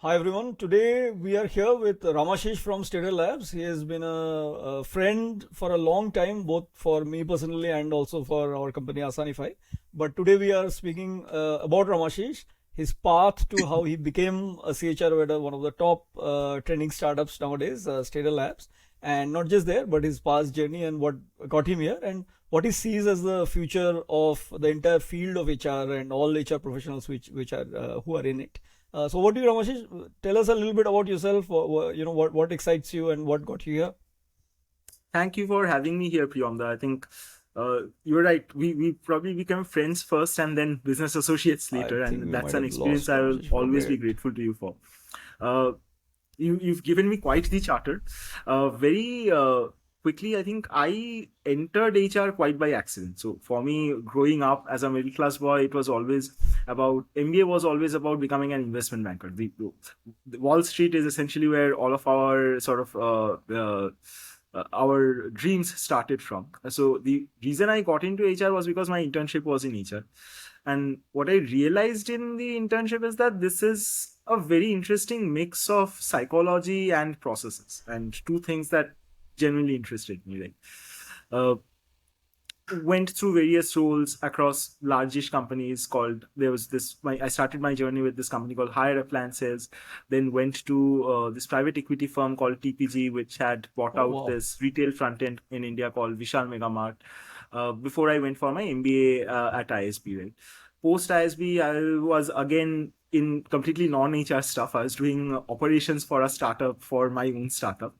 Hi everyone. Today we are here with Ramashis from Shuttl Labs. He has been a friend for a long time, both for me personally and also for our company Asanify. But today we are speaking about Ramashis, his path to how he became a CHRO at one of the top trending startups nowadays, Shuttl Labs, and not just there, but his past journey and what got him here, and what he sees as the future of the entire field of HR and all HR professionals which are who are in it. So what do you, Ramashish, tell us a little bit about yourself, what excites you and what got you here? Thank you for having me here, Priyamda. I think you're right. We probably become friends first and then business associates I later, think and we that's might an have experience lost I will Ramashish for a always be bit. grateful to you for. Uh, you've given me quite the charter. Very quickly, I think I entered HR quite by accident. So for me, growing up as a middle class boy, it was always about MBA was always about becoming an investment banker. The Wall Street is essentially where all of our sort of our dreams started from. So the reason I got into HR was because my internship was in HR. And what I realized in the internship is that this is a very interesting mix of psychology and processes, and two things that genuinely interested me. Like, uh, went through various roles across largish companies called there was this I started my journey with this company called Higher Appliances, then went to this private equity firm called TPG, which had bought Oh out wow. this retail front end in India called Vishal Megamart, before I went for my MBA at ISB. Right, post ISB I was again in completely non-HR stuff. I was doing operations for a startup, for my own startup,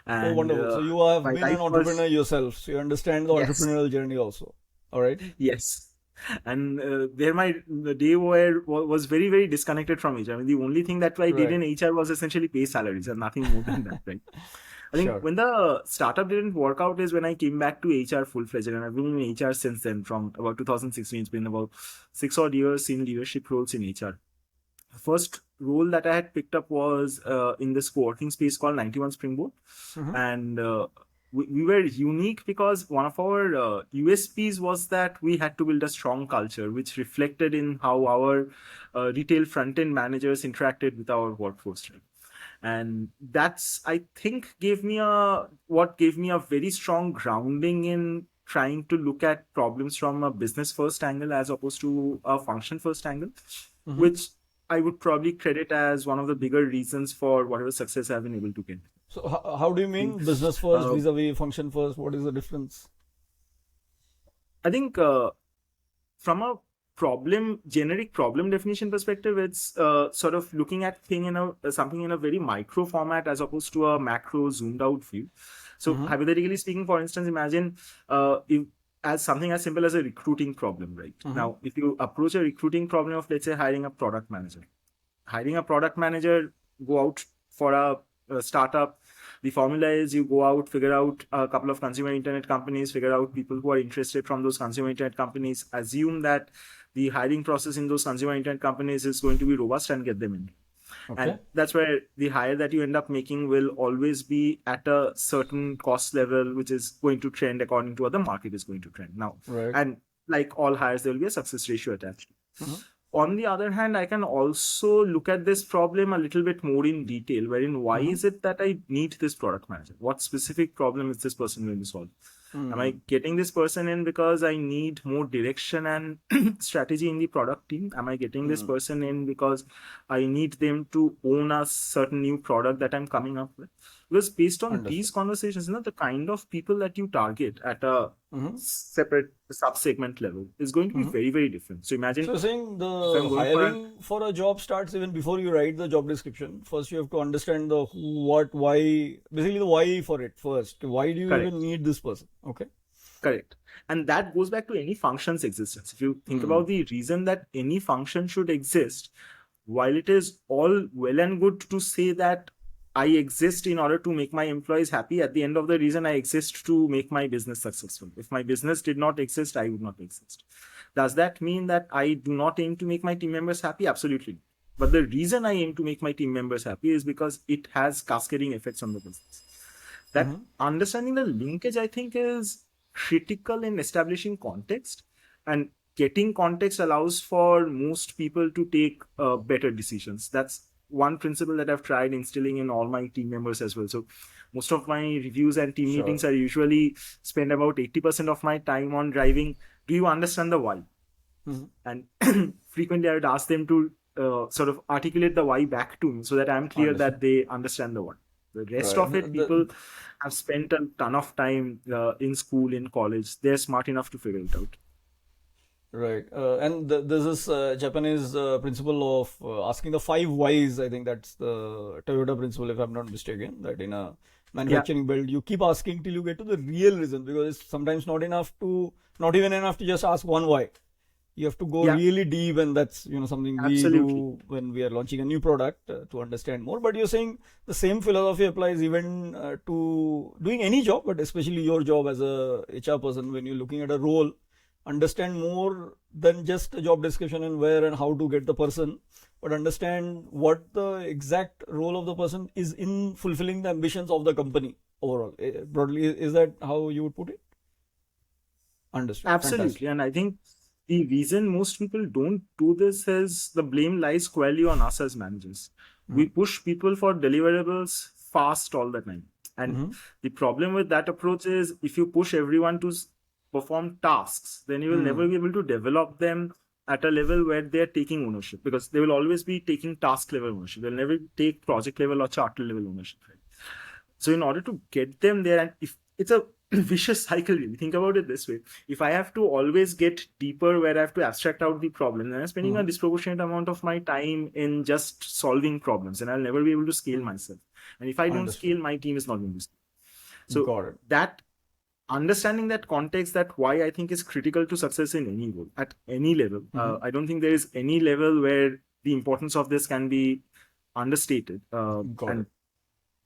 Oh and wonderful. So you have my been an life entrepreneur was, yourself. So you understand the yes. entrepreneurial journey also. All right. Yes. And there my the day where was very, very disconnected from HR. I mean, the only thing that I did Right. in HR was essentially pay salaries and nothing more than that, right? I think Sure. when the startup didn't work out is when I came back to HR full-fledged, and I've been in HR since then. From about 2016, it's been about 6 odd years in leadership roles in HR. The first role that I had picked up was in this co-working space called 91 Springboard, Mm-hmm. and we were unique because one of our USPs was that we had to build a strong culture, which reflected in how our retail front end managers interacted with our workforce. Right? And that's, I think, gave me a very strong grounding in trying to look at problems from a business first angle as opposed to a function first angle, Mm-hmm. which I would probably credit as one of the bigger reasons for whatever success I've been able to get. So how do you think, mean business first uh, vis-a-vis function first? What is the difference? I think from a generic problem definition perspective, it's sort of looking at thing in a something in a very micro format as opposed to a macro zoomed out view. So Mm-hmm. hypothetically speaking, for instance, imagine if as something as simple as a recruiting problem, right? Mm-hmm. Now, if you approach a recruiting problem of, let's say, hiring a product manager, go out for a startup. The formula is you go out, figure out a couple of consumer internet companies, figure out people who are interested from those consumer internet companies, assume that the hiring process in those consumer internet companies is going to be robust and get them in. Okay. And that's where the hire that you end up making will always be at a certain cost level, which is going to trend according to what the market is going to trend now. Right. And like all hires, there will be a success ratio attached. Mm-hmm. On the other hand, I can also look at this problem a little bit more in detail, wherein why Mm-hmm. is it that I need this product manager? What specific problem is this person going to solve? Am I Mm. getting this person in because I need more direction and strategy in the product team? Am I getting this Mm. person in because I need them to own a certain new product that I'm coming up with? Because based on these Understood. conversations, the kind of people that you target at a Mm-hmm. separate sub-segment level is going to be Mm-hmm. very, very different. So So imagine you're saying if I'm the going for an, hiring for a job starts even before you write the job description. First, you have to understand the who, what, why, basically the why for it first. Why do you even correct. need this person? Okay. Correct. And that goes back to any function's existence. If you think Mm. about the reason that any function should exist, while it is all well and good to say that I exist in order to make my employees happy, at the end of the reason I exist to make my business successful. If my business did not exist, I would not exist. Does that mean that I do not aim to make my team members happy? Absolutely. But the reason I aim to make my team members happy is because it has cascading effects on the business. That Mm-hmm. understanding the linkage, I think, is critical in establishing context, and getting context allows for most people to take better decisions. That's one principle that I've tried instilling in all my team members as well. So most of my reviews and team Sure. meetings are usually spend about 80% of my time on driving. Do you understand the why? Mhm. And frequently I would ask them to sort of articulate the why back to me so that I'm clear that Understood. they understand the why. The rest Right. of it, people have spent a ton of time in school, in college. They're smart enough to figure it out. Right. And there's this Japanese principle of asking the 5 whys. I think that's the Toyota principle, if I'm not mistaken, that in a Yeah, manufacturing build, you keep asking till you get to the real reason, because it's sometimes not even enough to just ask one why. You have to go yeah, really deep, and that's something we absolutely. do when we are launching a new product to understand more. But you're saying the same philosophy applies even to doing any job, but especially your job as a HR person. When you're looking at a role, understand more than just a job description and where and how to get the person, but understand what the exact role of the person is in fulfilling the ambitions of the company overall. Broadly, is that how you would put it? Understood. Fantastic. Absolutely. And I think the reason most people don't do this is the blame lies squarely on us as managers. We Mhm. push people for deliverables fast all the time. And Mhm. the problem with that approach is if you push everyone to perform tasks, then you will never Mhm. be able to develop them at a level where they're taking ownership, because they will always be taking task level ownership. They'll never take project level or charter level ownership. Right? So in order to get them there, and if it's a vicious cycle, really think about it this way: if I have to always get deeper where I have to abstract out the problem, then I'm spending a Mhm. disproportionate amount of my time in just solving problems, and I'll never be able to scale Mhm. myself. And if I don't Understood. scale, my team is not going to scale. So Got it. that understanding that context, that why, I think is critical to success in any role at any level. Mhm. I don't think there is any level where the importance of this can be understated. Got And it.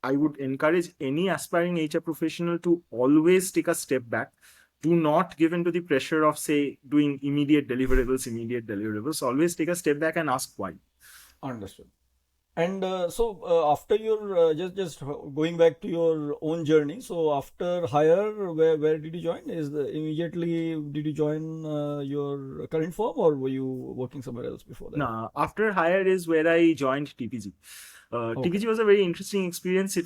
I would encourage any aspiring HR professional to always take a step back. Do not give in to the pressure of, say, doing immediate deliverables, immediate deliverables. Always take a step back and ask why. Understood. And after your just going back to your own journey, so after hire, where did you join? Immediately did you join your current firm, or were you working somewhere else before that? Now, after hire is where I joined TPG. Okay. TPG was a very interesting experience. So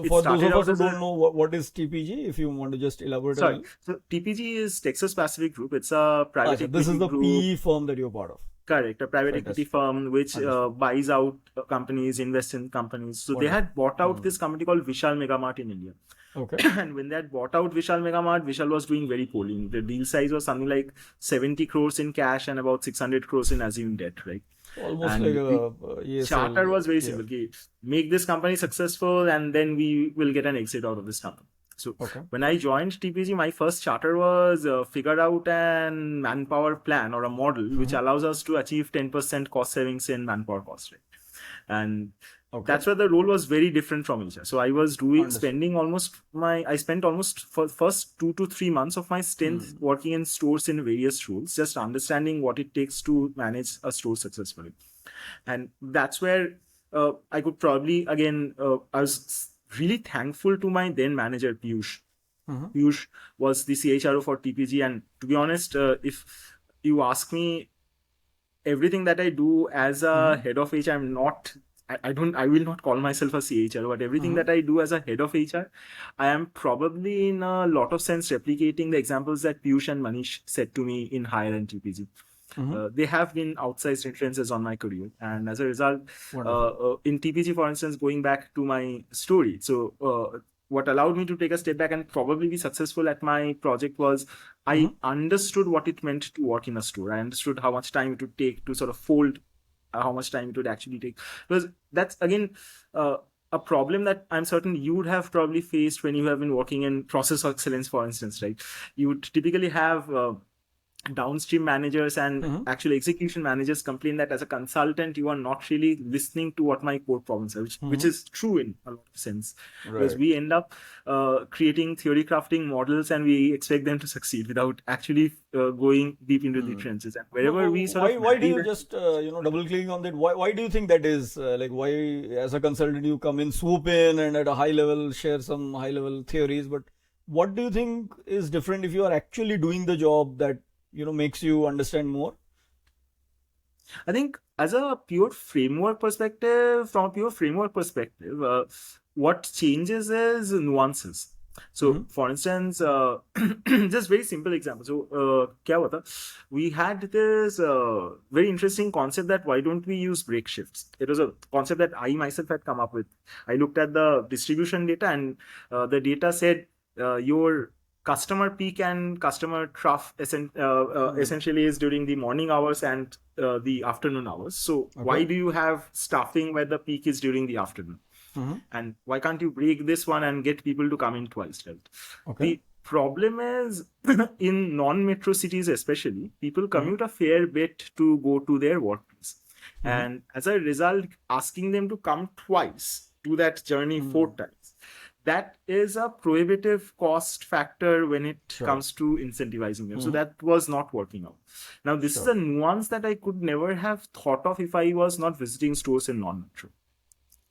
It for those started of us out who as a don't know what is TPG, if you want to just elaborate a sorry. little. So TPG is Texas Pacific Group. It's a private Acha, this is equity the group. PE firm that you're part of. Correct, a private equity Fantastic. firm which Understood. buys out companies, invests in companies. So they Wonderful. had bought out Hmm. this company called Vishal Megamart in India. Okay. And when they had bought out Vishal Megamart, Vishal was doing very poorly. The deal size was something like 70 crores in cash and about 600 crores in assumed debt, right? So almost like And the a ESL. charter was very Yeah. simple. Okay, make this company successful and then we will get an exit out of this company. So Okay. when I joined TPG, my first charter was figure out an manpower plan or a model which Hmm. allows us to achieve 10% cost savings in manpower cost, right? And Okay. that's where the role was very different from each other. So I was Understood. spending I spent almost for first 2 to 3 months of my stint Hmm. working in stores in various roles, just understanding what it takes to manage a store successfully. And that's where I could probably again I was really thankful to my then manager Piyush. Hmm. Piyush was the CHRO for TPG, and to be honest, if you ask me, everything that I do as a Hmm. head of HR, I'm not. I don't. I will not call myself a CHRO, but everything Hmm. that I do as a head of HR, I am probably in a lot of sense replicating the examples that Piyush and Manish said to me in Hire and TPG. Hmm. They have been outsized influences on my career, and as a result, Wonderful. in TPG, for instance, going back to my story, so what allowed me to take a step back and probably be successful at my project was I Hmm. understood what it meant to work in a store. I understood how much time it would take to sort of fold, how much time it would actually take, because that's again uh, a problem that I'm certain you would have probably faced when you have been working in process excellence, for instance, right? You would typically have downstream managers and Hmm. actual execution managers complain that as a consultant you are not really listening to what my core problems are, which Hmm. is true in a lot of sense, because Right. we end up creating theory crafting models and we expect them to succeed without actually going deep into the Hmm. trenches, and No, wherever we sort of why do marry you that. just double clicking on that? Why do you think that is? Like, why as a consultant you come in, swoop in, and at a high level share some high level theories, but what do you think is different if you are actually doing the job that makes you understand more? I think as a pure framework perspective, what changes is nuances. So, for instance, just very simple example. So, क्या हुआ था? We had this very interesting concept that why don't we use break shifts? It was a concept that I myself had come up with. I looked at the distribution data, and the data said your customer peak and customer trough essentially is during the morning hours and the afternoon hours. So why do you have staffing where the peak is during the afternoon? And why can't you break this one and get people to come in twice, right? The problem is in non-metro cities especially, people commute a fair bit to go to their workplace. And as a result, asking them to come twice, do that journey 4 times, that is a prohibitive cost factor when it comes to incentivizing them. So that was not working out. Now, this is a nuance that I could never have thought of if I was not visiting stores in non-metro.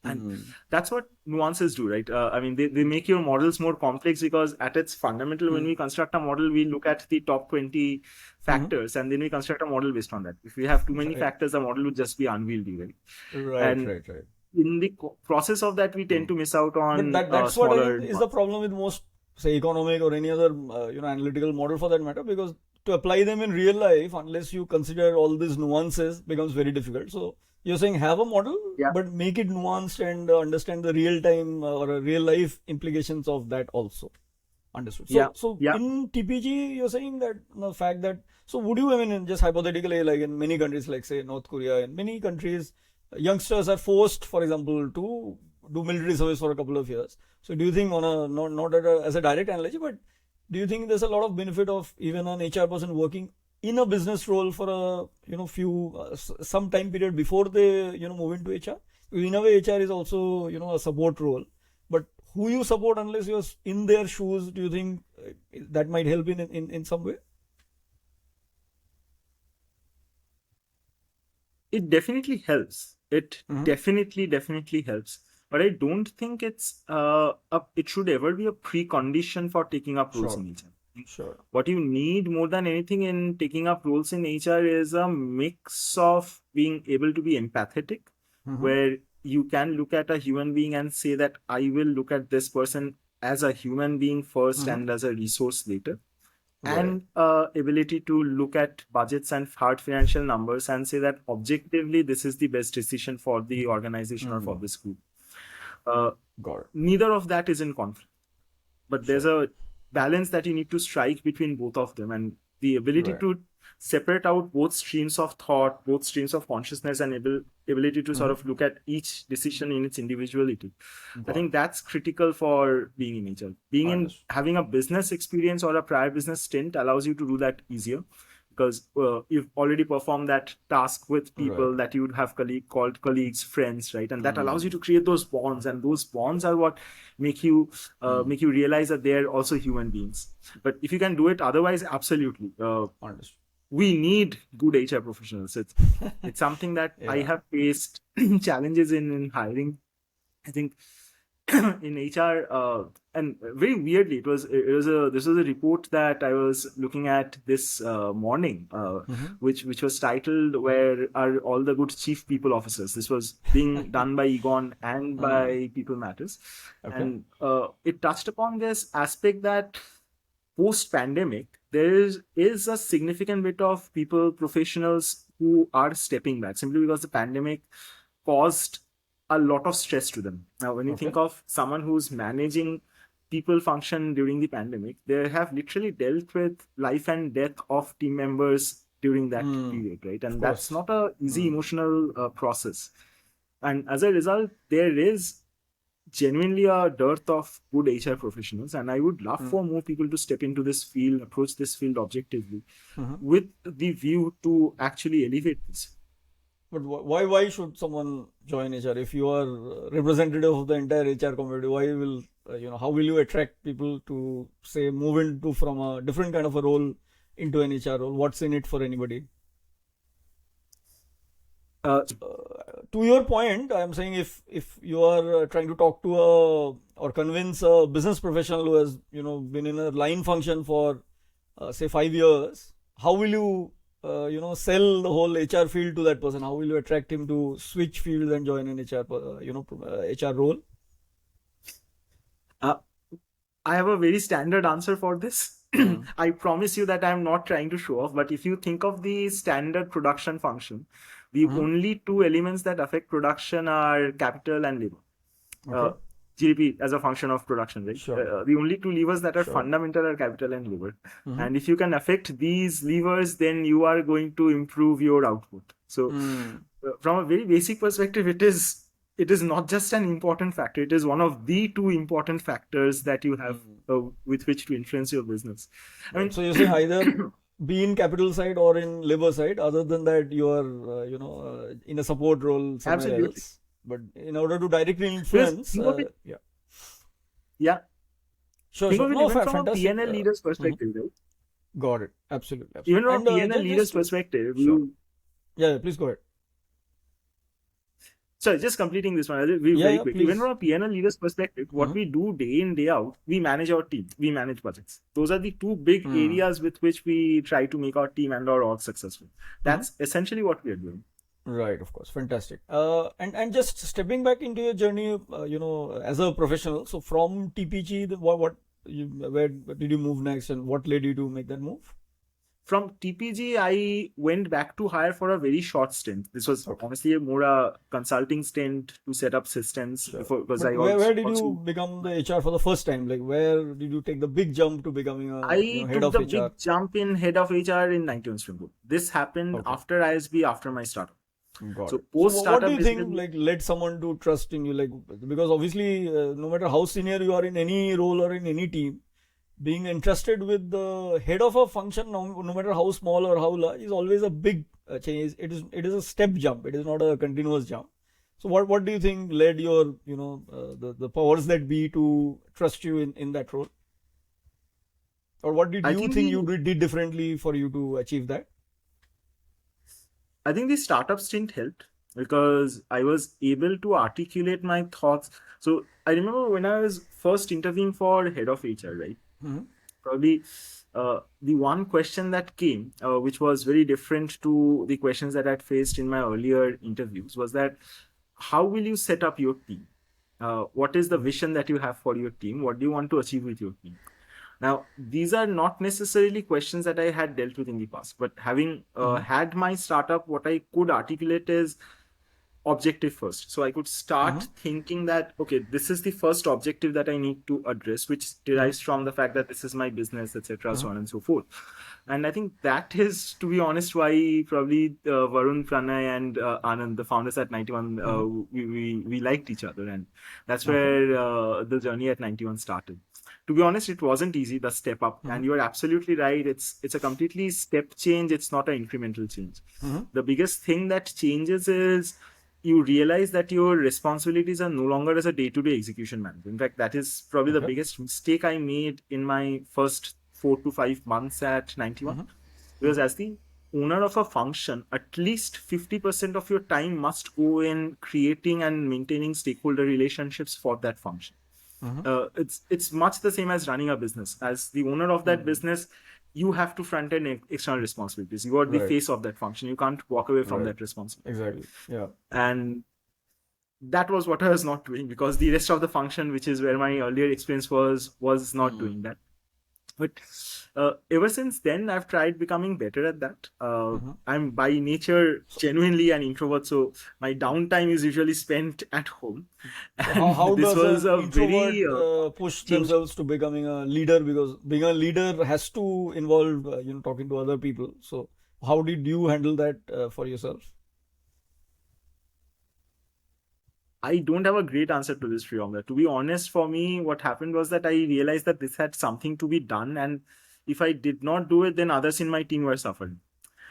And that's what nuances do, right? I mean, they make your models more complex because at its fundamental, when we construct a model, we look at the top 20 factors and then we construct a model based on that. If we have too many factors, the model would just be unwieldy, right? Right. In the process of that, we tend to miss out on that's smaller what I think is the problem with most, say, economic or any other analytical model for that matter, because to apply them in real life, unless you consider all these nuances, becomes very difficult. So you're saying have a model, but make it nuanced and understand the real time or real life implications of that also. Understood. So in TPG, you're saying that the fact that, so would you, I mean, just hypothetically, like in many countries, like say North Korea, in many countries, youngsters are forced, for example, to do military service for a couple of years. So do you think on a, not as a direct analogy, but do you think there's a lot of benefit of even an HR person working in a business role for a some time period before they move into HR? In a way, HR is also a support role, but who you support unless you're in their shoes, do you think that might help in some way? It definitely helps. It definitely helps. But I don't think it's it should ever be a precondition for taking up roles in HR. Sure. What you need more than anything in taking up roles in HR is a mix of being able to be empathetic, where you can look at a human being and say that I will look at this person as a human being first and as a resource later. And ability to look at budgets and hard financial numbers and say that objectively this is the best decision for the organization or for this group. Neither of that is in conflict, but there's a balance that you need to strike between both of them, and the ability to separate out both streams of thought, both streams of consciousness, and ability to sort of look at each decision in its individuality. I think that's critical for being in HR. Having a business experience or a prior business stint allows you to do that easier, because you've already performed that task with people that you would have called colleagues, friends, right? And that allows you to create those bonds, and those bonds are what make you realize that they're also human beings. But if you can do it otherwise, absolutely. We need good HR professionals. It's something that I have faced challenges in hiring. I think in HR, and very weirdly, this was a report that I was looking at this morning, which was titled "Where Are All the Good Chief People Officers?" This was being done by Egon and by People Matters, and it touched upon this aspect that post-pandemic there is a significant bit of professionals who are stepping back simply because the pandemic caused a lot of stress to them. Now, when you think of someone who's managing people function during the pandemic, they have literally dealt with life and death of team members during that period, right? And that's not an easy emotional process. And as a result, there is genuinely a dearth of good HR professionals. And I would love for more people to step into this field, approach this field objectively with the view to actually elevate this. But why should someone join HR? If you are representative of the entire HR community, how will you attract people to say move into from a different kind of a role into an HR role? What's in it for anybody? To your point, I'm saying if you are trying to talk to or convince a business professional who has been in a line function for say 5 years, how will you sell the whole HR field to that person? How will you attract him to switch fields and join an HR, HR role? I have a very standard answer for this. I promise you that I'm not trying to show off, but if you think of the standard production function, the only two elements that affect production are capital and labor. Okay. GDP as a function of production, right? Sure. The only two levers that are Sure. fundamental are capital and labor. And if you can affect these levers, then you are going to improve your output. So from a very basic perspective, it is not just an important factor. It is one of the two important factors that you have with which to influence your business. I mean, so you're saying either be in capital side or in labor side. Other than that, you are in a support role somewhere Absolutely. else. But in order to directly influence, think of it- yeah, sure, think sure. of it No, even from a fantastic. P&L leader's perspective, right? Got it. Absolutely. Even from a And, P&L leader's just to- perspective, Sure. Yeah, please go ahead. Sorry, just completing this one. Very Yeah, quick. please. Even from a P&L leader's perspective, what we do day in, day out, we manage our team, we manage budgets. Those are the two big areas with which we try to make our team and our org successful. That's essentially what we are doing. Right, of course, fantastic. And just stepping back into your journey, as a professional. So from TPG, where did you move next, and what led you to make that move? From TPG, I went back to hire for a very short stint. This was honestly more a consulting stint to set up systems. Because But where did you become the HR for the first time? Like, where did you take the big jump to becoming a head took of the HR? big jump in head of HR in 91 Spring Boot. This happened after ISB, after my startup. Got So it. post So what startup do you think led someone to trust in you? Like, because obviously, no matter how senior you are in any role or in any team, being entrusted with the head of a function, no matter how small or how large, is always a big change. It is a step jump. It is not a continuous jump. So what do you think led your the powers that be to trust you in that role? Or what did you think you did differently for you to achieve that? I think the startup stint helped because I was able to articulate my thoughts. So I remember when I was first interviewing for head of HR, right? Probably the one question that came, which was very different to the questions that I'd faced in my earlier interviews, was that how will you set up your team? What is the vision that you have for your team? What do you want to achieve with your team? Now, these are not necessarily questions that I had dealt with in the past, but having had my startup, what I could articulate is objective first. So I could start thinking that, okay, this is the first objective that I need to address, which derives from the fact that this is my business, etc., so on and so forth. And I think that is, to be honest, why probably Varun, Pranay, and Anand, the founders at 91, we liked each other, and that's where the journey at 91 started. To be honest, it wasn't easy, the step up. And you are absolutely right. It's a completely step change. It's not an incremental change. The biggest thing that changes is you realize that your responsibilities are no longer as a day-to-day execution manager. In fact, that is probably the biggest mistake I made in my first 4 to 5 months at 91. Because as the owner of a function, at least 50% of your time must go in creating and maintaining stakeholder relationships for that function. It's much the same as running a business. As the owner of that business, you have to front end external responsibilities. You are the face of that function. You can't walk away from that responsibility. Exactly. Yeah. And that was what I was not doing, because the rest of the function, which is where my earlier experience was not doing that. But ever since then, I've tried becoming better at that. I'm by nature genuinely an introvert, so my downtime is usually spent at home. So how does an introvert push themselves to becoming a leader? Because being a leader has to involve talking to other people. So how did you handle that for yourself? I don't have a great answer to this, Priyamla. To be honest, for me, what happened was that I realized that this had something to be done, and if I did not do it, then others in my team were suffering.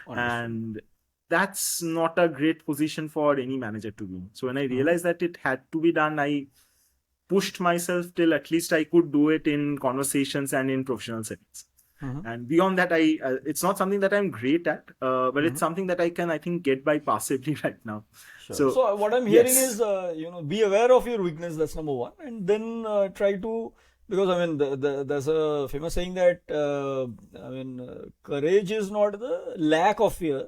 And that's not a great position for any manager to be in. So when I realized that it had to be done, I pushed myself till at least I could do it in conversations and in professional settings. And beyond that, it's not something that I'm great at, but it's something that I can, I think, get by passively right now. Sure. So what I'm hearing is, be aware of your weakness. That's number one, and then try to Because I mean, there's a famous saying that courage is not the lack of fear;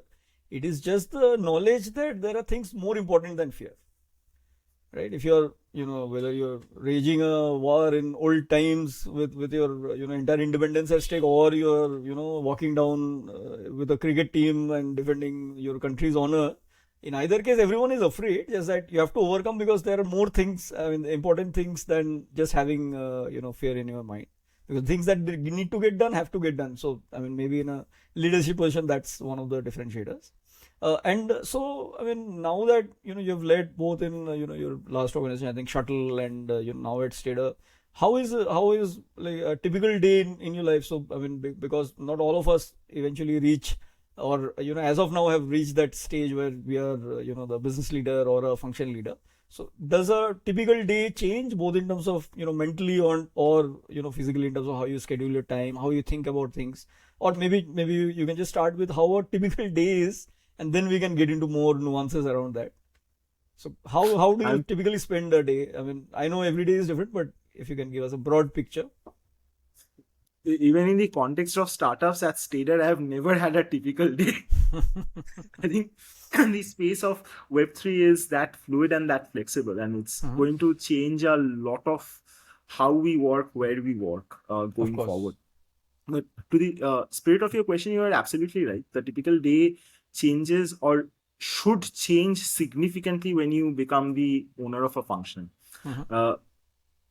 it is just the knowledge that there are things more important than fear. Right? If you're, whether you're raging a war in old times with your, entire independence at stake, or you're, walking down with a cricket team and defending your country's honor. In either case, everyone is afraid. Just that you have to overcome, because there are more things, important things than just having, fear in your mind. Because things that need to get done have to get done. So, maybe in a leadership position, that's one of the differentiators. And so, now that you've led both in your last organization, I think Shuttl, and now at Stater, how is like a typical day in your life? So, because not all of us eventually reach, or as of now have reached that stage where we are the business leader or a function leader. So, does a typical day change both in terms of mentally or physically, in terms of how you schedule your time, how you think about things, or maybe you can just start with how a typical day is, and then we can get into more nuances around that. So how do you typically spend a day? I know every day is different, but if you can give us a broad picture. Even in the context of startups at Stater, I have never had a typical day. I think the space of Web3 is that fluid and that flexible, and it's going to change a lot of how we work, where we work going forward. But to the spirit of your question, you are absolutely right. The typical day changes, or should change significantly, when you become the owner of a function.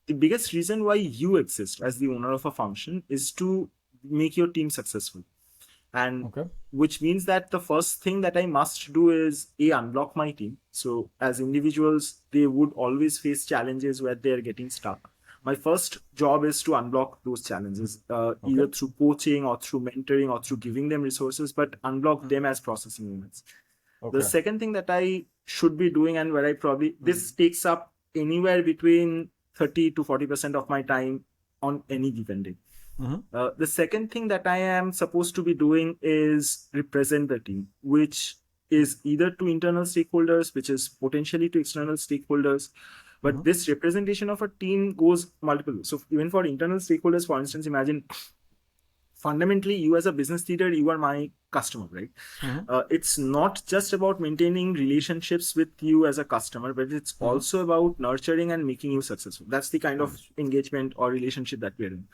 The biggest reason why you exist as the owner of a function is to make your team successful. And which means that the first thing that I must do is unblock my team. So as individuals, they would always face challenges where they're getting stuck. My first job is to unblock those challenges, either through coaching or through mentoring or through giving them resources, but unblock them as processing units. The second thing that I should be doing, and where I probably, this takes up anywhere between 30 to 40% of my time on any given day. The second thing that I am supposed to be doing is represent the team, which is either to internal stakeholders, which is potentially to external stakeholders. But this representation of a team goes multiple. So even for internal stakeholders, for instance, imagine fundamentally you as a business leader, you are my customer, right? It's not just about maintaining relationships with you as a customer, but it's also about nurturing and making you successful. That's the kind of engagement or relationship that we're in.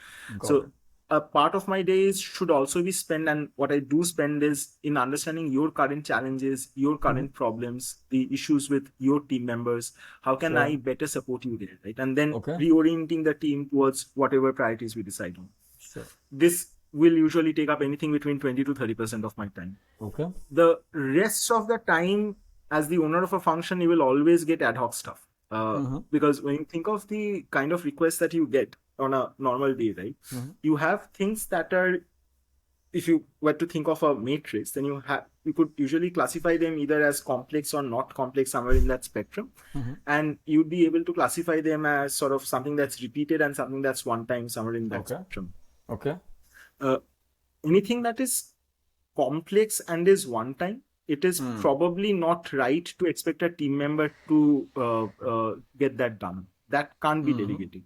So a part of my days should also be spent, and what I do spend is in understanding your current challenges, your current problems, the issues with your team members. How can I better support you there, right? And then reorienting the team towards whatever priorities we decide on. This will usually take up anything between 20 to 30% of my time. The rest of the time, as the owner of a function, you will always get ad hoc stuff. Because when you think of the kind of requests that you get on a normal day, right? You have things that are, if you were to think of a matrix, then you could usually classify them either as complex or not complex, somewhere in that spectrum. And you'd be able to classify them as sort of something that's repeated and something that's one time, somewhere in that spectrum. Anything that is complex and is one time, it is probably not right to expect a team member to get that done. That can't be delegated.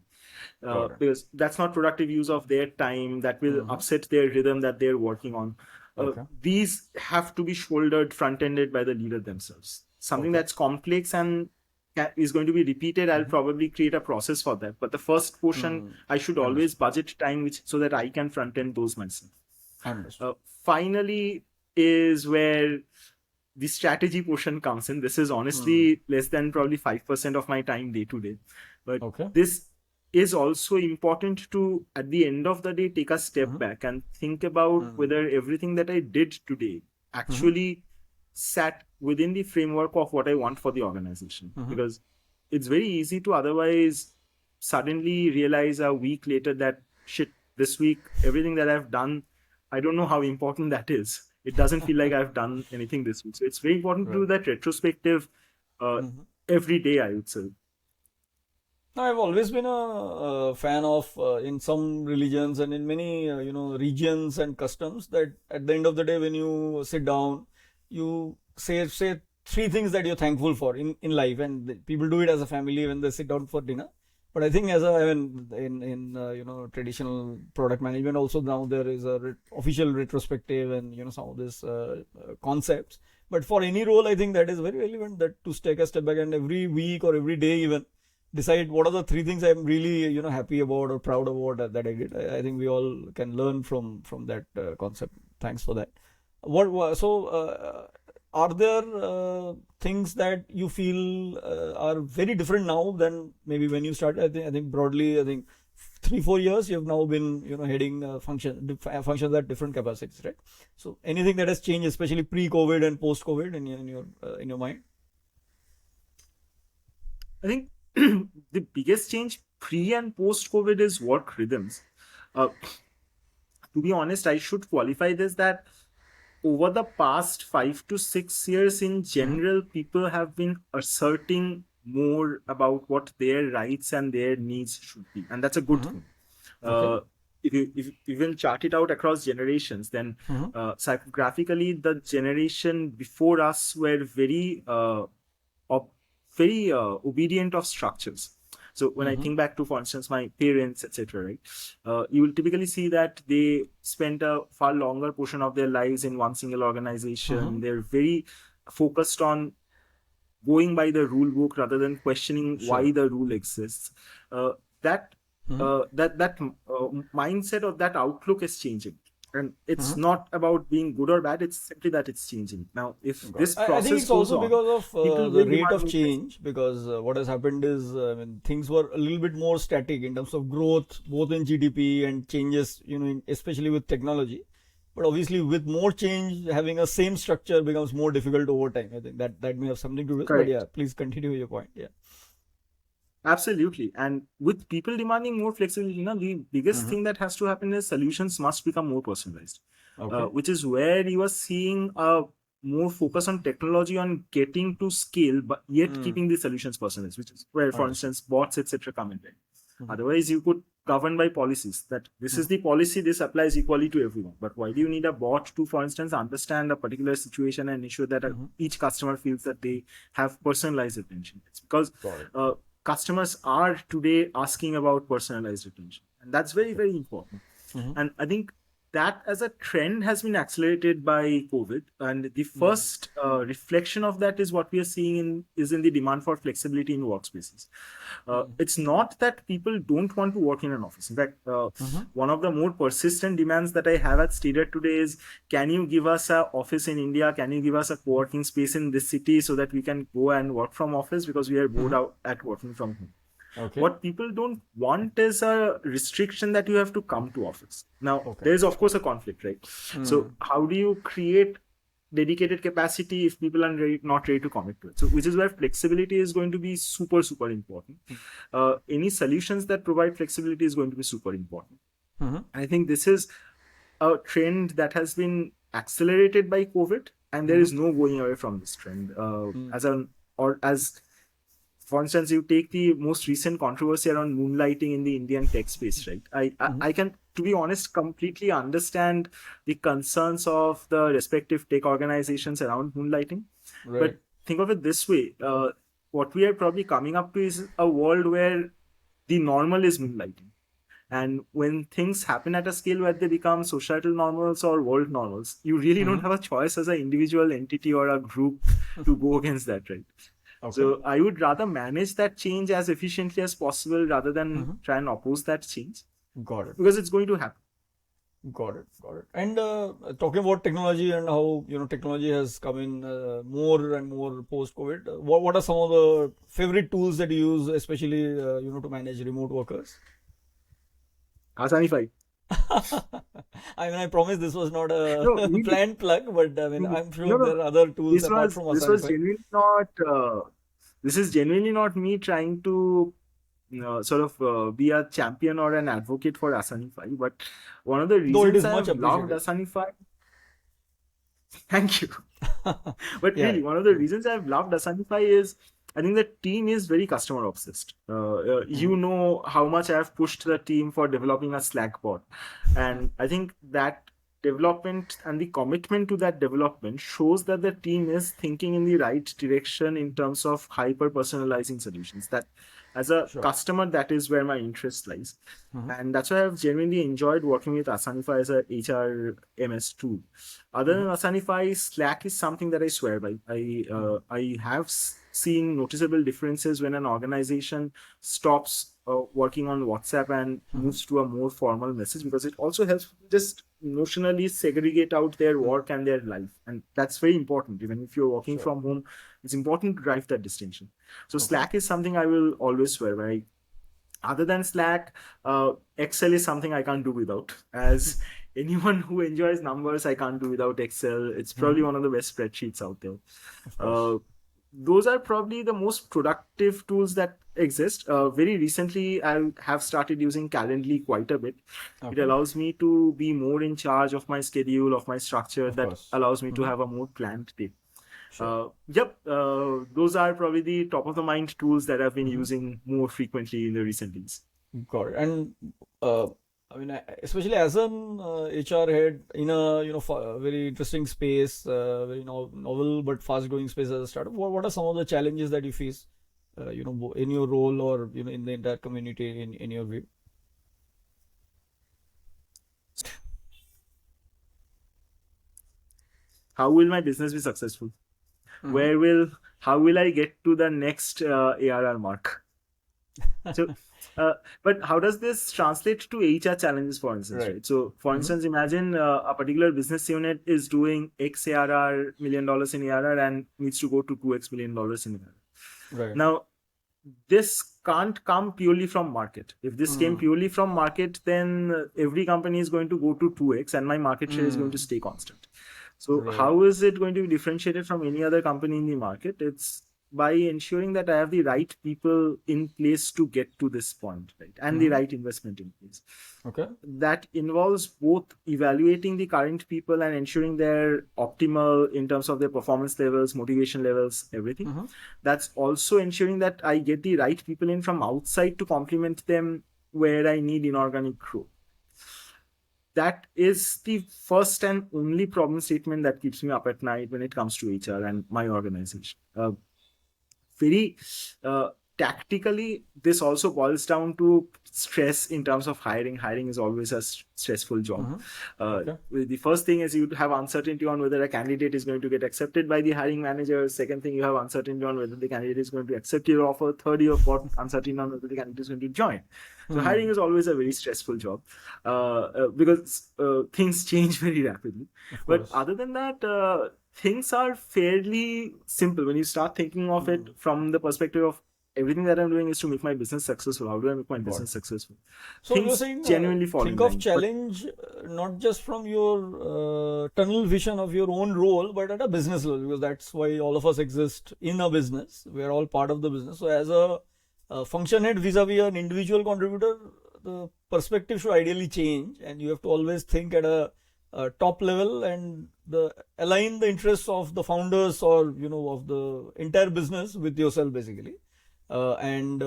Because that's not productive use of their time. That will upset their rhythm that they're working on. These have to be shouldered, front-ended by the leader themselves. Something that's complex and is going to be repeated, I'll probably create a process for that. But the first portion, I should always budget time so that I can front-end those myself. Finally is where the strategy portion comes in. This is honestly less than probably 5% of my time day to day. But this is also important to, at the end of the day, take a step back and think about whether everything that I did today actually sat within the framework of what I want for the organization. Because it's very easy to otherwise suddenly realize a week later that, shit, this week, everything that I've done, I don't know how important that is. It doesn't feel like I've done anything this week. So it's very important to do that retrospective every day, I would say. I've always been a fan of, in some religions and in many, regions and customs, that at the end of the day, when you sit down, you say 3 things that you're thankful for in life. And people do it as a family when they sit down for dinner. But I think in traditional product management also now there is a official retrospective and some of these concepts. But for any role, I think that is very relevant, that to take a step back and every week or every day even decide what are the three things I'm really happy about or proud about that I did. I think we all can learn from that concept. Thanks for that. Are there things that you feel are very different now than maybe when you started? I think broadly, I think 3-4 years you've now been heading functions at different capacities, right? So anything that has changed, especially pre-COVID and post-COVID, in your mind? I think the biggest change pre and post COVID is work rhythms. To be honest, I should qualify this that over the past 5 to 6 years, in general, people have been asserting more about what their rights and their needs should be, and that's a good thing. Okay. If you even chart it out across generations, then psychographically, the generation before us were very obedient of structures. So when I think back to, for instance, my parents, etc., right, you will typically see that they spent a far longer portion of their lives in one single organization. They're very focused on going by the rule book rather than questioning why the rule exists. That mindset or that outlook is changing. And it's not about being good or bad. It's simply that it's changing. Now, if this process I think it's goes also on, because of people the will rate demand of more change. Because what has happened is, things were a little bit more static in terms of growth, both in GDP and changes, especially with technology. But obviously, with more change, having a same structure becomes more difficult over time. I think that may have something to do with. But Correct. yeah, please continue your point. Yeah. Absolutely. And with people demanding more flexibility, the biggest thing that has to happen is solutions must become more personalized, Okay. which is where you are seeing a more focus on technology on getting to scale, but yet keeping the solutions personalized, which is where, for instance, bots, etc. come in. Otherwise, you could govern by policies that this is the policy, this applies equally to everyone. But why do you need a bot to, for instance, understand a particular situation and ensure that each customer feels that they have personalized attention? It's because customers are today asking about personalized attention, and that's very, very important. And I think that as a trend has been accelerated by COVID, and the first reflection of that is what we are seeing is in the demand for flexibility in workspaces. It's not that people don't want to work in an office. In fact, one of the more persistent demands that I have at Stater today is, can you give us an office in India? Can you give us a co-working space in this city so that we can go and work from office, because we are bored out at working from home. Okay. What people don't want is a restriction that you have to come to office. Now, there is, of course, a conflict, right? So how do you create dedicated capacity if people are not ready to commit to it? So which is where flexibility is going to be super, super important. Any solutions that provide flexibility is going to be super important. I think this is a trend that has been accelerated by COVID, and there is no going away from this trend. For instance, you take the most recent controversy around moonlighting in the Indian tech space, right? I can, to be honest, completely understand the concerns of the respective tech organizations around moonlighting. Right. But think of it this way. What we are probably coming up to is a world where the normal is moonlighting. And when things happen at a scale where they become societal normals or world normals, you really don't have a choice as an individual entity or a group to go against that, right? Okay. So I would rather manage that change as efficiently as possible rather than try and oppose that change. Got it. Because it's going to happen. Got it. And talking about technology and how technology has come in more and more post COVID, what are some of the favorite tools that you use, especially to manage remote workers? Asanify. I promise this was not a planned plug, but I'm sure there are other tools apart from Asanify. This is genuinely not me trying to be a champion or an advocate for Asanify, but one of the reasons I've loved Asanify. Thank you. But really, one of the reasons I've loved Asanify is, I think the team is very customer obsessed. You know how much I have pushed the team for developing a Slack bot. And I think that development and the commitment to that development shows that the team is thinking in the right direction in terms of hyper personalizing solutions. That as a Sure. customer, that is where my interest lies. Mhm. And that's why I've genuinely enjoyed working with Asanify as a HRMS tool. Other than Asanify, Slack is something that I swear by. I have seen noticeable differences when an organization stops working on WhatsApp and moves to a more formal message, because it also helps just notionally segregate out their work and their life. And that's very important. Even if you're working Sure. from home, it's important to drive that distinction. So Okay. Slack is something I will always swear by. Other than Slack, Excel is something I can't do without. As anyone who enjoys numbers, I can't do without Excel. It's probably one of the best spreadsheets out there. Of course. Those are probably the most productive tools that exist. Very recently, I have started using Calendly quite a bit. It Okay. allows me to be more in charge of my schedule, of my structure. Of That course. allows me to have a more planned day. Sure. Those are probably the top of the mind tools that I've been using more frequently in the recent days. Got it. And I mean, especially as an HR head in a very interesting space, very novel but fast-growing space as a startup. What are some of the challenges that you face, in your role or in the entire community in your view? How will my business be successful? How will I get to the next ARR mark? So, but how does this translate to HR challenges, for instance, right? So, for instance, imagine a particular business unit is doing X ARR, $1 million in ARR, and needs to go to 2x $1 million in ARR. Right. Now, this can't come purely from market. If this came purely from market, then every company is going to go to 2x and my market share is going to stay constant. So Right. how is it going to be differentiated from any other company in the market? It's by ensuring that I have the right people in place to get to this point, right? And the right investment in place. Okay. That involves both evaluating the current people and ensuring they're optimal in terms of their performance levels, motivation levels, everything. That's also ensuring that I get the right people in from outside to complement them where I need inorganic growth. That is the first and only problem statement that keeps me up at night when it comes to HR and my organization. Very tactically, this also boils down to stress in terms of hiring. Hiring is always a stressful job. The first thing is you have uncertainty on whether a candidate is going to get accepted by the hiring manager. Second thing, you have uncertainty on whether the candidate is going to accept your offer. Third, you have got uncertainty on whether the candidate is going to join. So hiring is always a very stressful job because things change very rapidly. But other than that, things are fairly simple when you start thinking of it from the perspective of everything that I'm doing is to make my business successful. How do I make my business successful? So things you're saying genuinely fall think in of line. challenge not just from your tunnel vision of your own role, but at a business level, because that's why all of us exist in a business. We're all part of the business. So as a function head vis-a-vis an individual contributor, the perspective should ideally change, and you have to always think at a top level and align the interests of the founders or of the entire business with yourself basically, and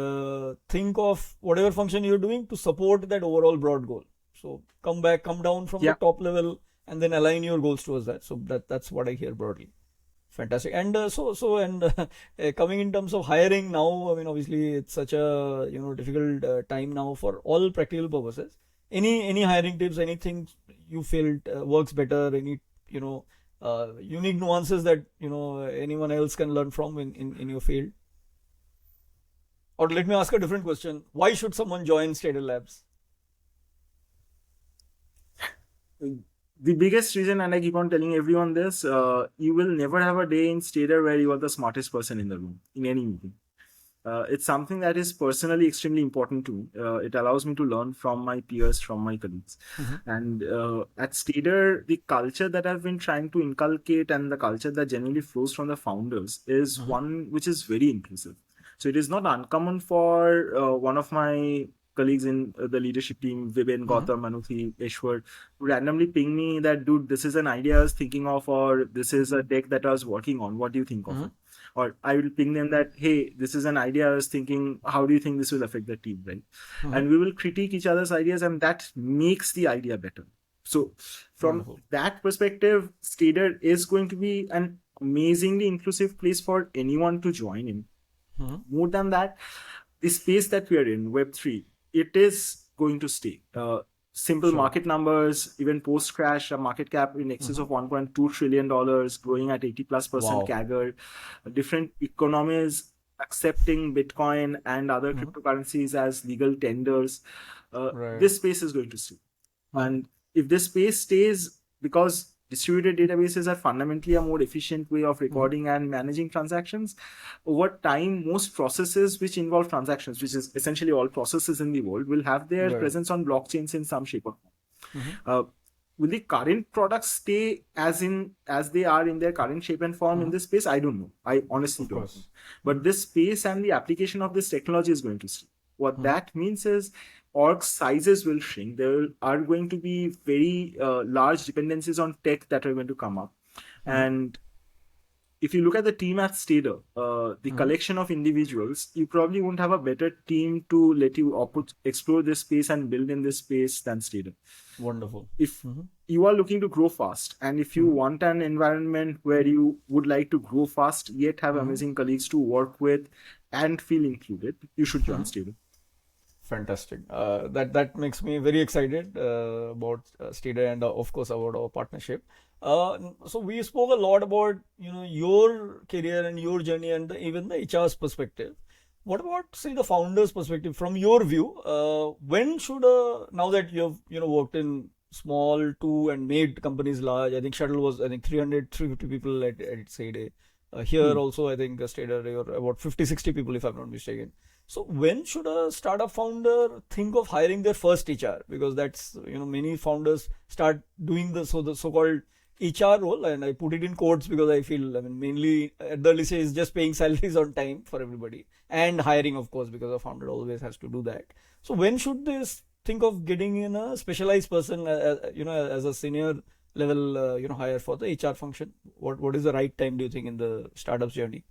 think of whatever function you're doing to support that overall broad goal. So come down from the top level and then align your goals towards that. So that's what I hear broadly. Fantastic. And coming in terms of hiring now, I mean, obviously it's such a difficult time now for all practical purposes. Any hiring tips, anything you feel works better, any unique nuances that anyone else can learn from in your field? Or let me ask a different question: why should someone join Shuttl Labs? The biggest reason, and I keep on telling everyone this, you will never have a day in Stader where you are the smartest person in the room in any meeting. It's something that is personally extremely important to me. It allows me to learn from my peers, from my colleagues. And at Stader, the culture that I've been trying to inculcate and the culture that genuinely flows from the founders is one which is very inclusive. So it is not uncommon for one of my colleagues in the leadership team, Vibin, Gautam, Manuthi, Eshwar, randomly ping me that, dude, this is an idea I was thinking of, or this is a deck that I was working on. What do you think of it? Or I will ping them that, hey, this is an idea I was thinking, how do you think this will affect the team, right? And we will critique each other's ideas, and that makes the idea better. So from Wonderful. that perspective, Stader is going to be an amazingly inclusive place for anyone to join in. More than that, the space that we are in, Web3, it is going to stay. Simple Sure. market numbers, even post crash, a market cap in excess of $1.2 trillion, growing at 80+% Wow. CAGR, different economies accepting Bitcoin and other cryptocurrencies as legal tenders. Right. This space is going to stay. And if this space stays, because distributed databases are fundamentally a more efficient way of recording and managing transactions, over time, most processes which involve transactions, which is essentially all processes in the world, will have their Right. presence on blockchains in some shape or form. Will the current products stay as they are in their current shape and form in this space? I don't know. I honestly don't know. But this space and the application of this technology is going to stay. What that means is org sizes will shrink. There are going to be very large dependencies on tech that are going to come up. And if you look at the team at Stader, the collection of individuals, you probably won't have a better team to let you explore this space and build in this space than Stader. Wonderful. If you are looking to grow fast, and if you want an environment where you would like to grow fast, yet have amazing colleagues to work with and feel included, you should join Stader. Fantastic. That makes me very excited about Stader and of course about our partnership. So we spoke a lot about your career and your journey and even the HR's perspective. What about say the founder's perspective from your view? When should now that you've worked in small to and made companies large? I think Shuttl was 350 people at its heyday. Here also I think Stader you're about 50-60 people if I'm not mistaken. So when should a startup founder think of hiring their first HR? Because that's many founders start doing the so-called HR role, and I put it in quotes because I feel mainly at the early stage is just paying salaries on time for everybody and hiring of course because a founder always has to do that. So when should they think of getting in a specialized person as a senior level hire for the HR function? What is the right time do you think in the startup's journey?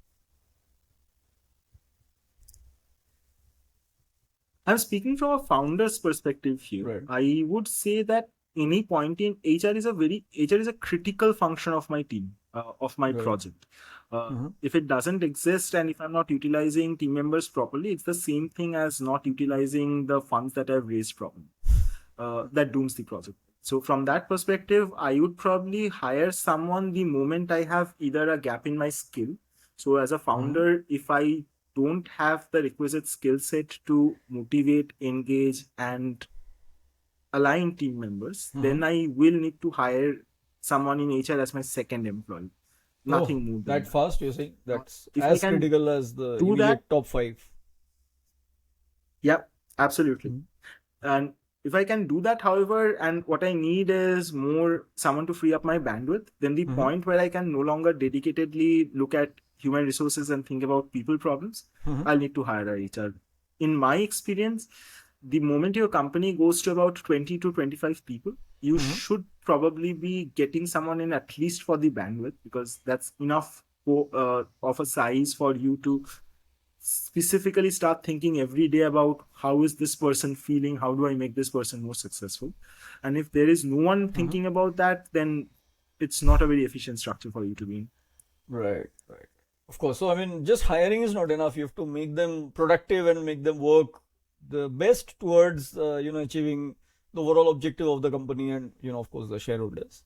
I'm speaking from a founder's perspective here. Right. I would say that any point in HR is a critical function of my team, of my project. If it doesn't exist and if I'm not utilizing team members properly, it's the same thing as not utilizing the funds that I've raised properly. That dooms the project. So from that perspective, I would probably hire someone the moment I have either a gap in my skill. So as a founder, if I don't have the requisite skill set to motivate, engage, and align team members, then I will need to hire someone in HR as my second employee. Nothing more than that fast, you're saying? That's if as critical as the do immediate that, top 5. Yeah, absolutely. And if I can do that, however, and what I need is someone to free up my bandwidth, then the point where I can no longer dedicatedly look at human resources and think about people problems, I'll need to hire a HR. In my experience, the moment your company goes to about 20 to 25 people, you should probably be getting someone in at least for the bandwidth, because that's enough of a size for you to specifically start thinking every day about how is this person feeling, how do I make this person more successful. And if there is no one thinking about that, then it's not a very efficient structure for you to be in. Right. Of course. So just hiring is not enough. You have to make them productive and make them work the best towards achieving the overall objective of the company and of course the shareholders.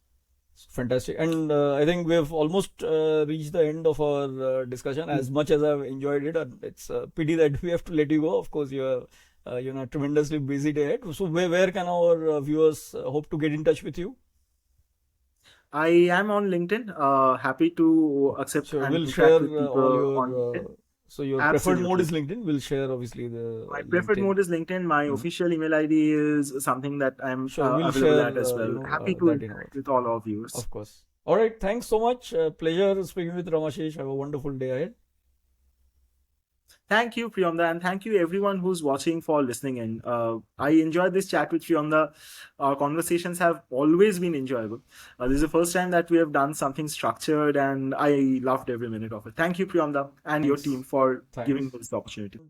Fantastic. And I think we've almost reached the end of our discussion. As much as I've enjoyed it, and it's a pity that we have to let you go. Of course, you're tremendously busy day. So where can our viewers hope to get in touch with you? I am on LinkedIn. Happy to accept and we'll interact share with people all your on LinkedIn. So your preferred mode is LinkedIn. We'll share obviously the my preferred mode is LinkedIn. My official email ID is something that I'm we'll available share, at as well. Happy to interact with all our viewers. Of course. All right. Thanks so much. Pleasure speaking with Ramashis. Have a wonderful day ahead. Thank you, Priyamda, and thank you everyone who's watching for listening in. I enjoyed this chat with Priyamda. Our conversations have always been enjoyable. This is the first time that we have done something structured, and I loved every minute of it. Thank you, Priyamda, and your team for giving us the opportunity.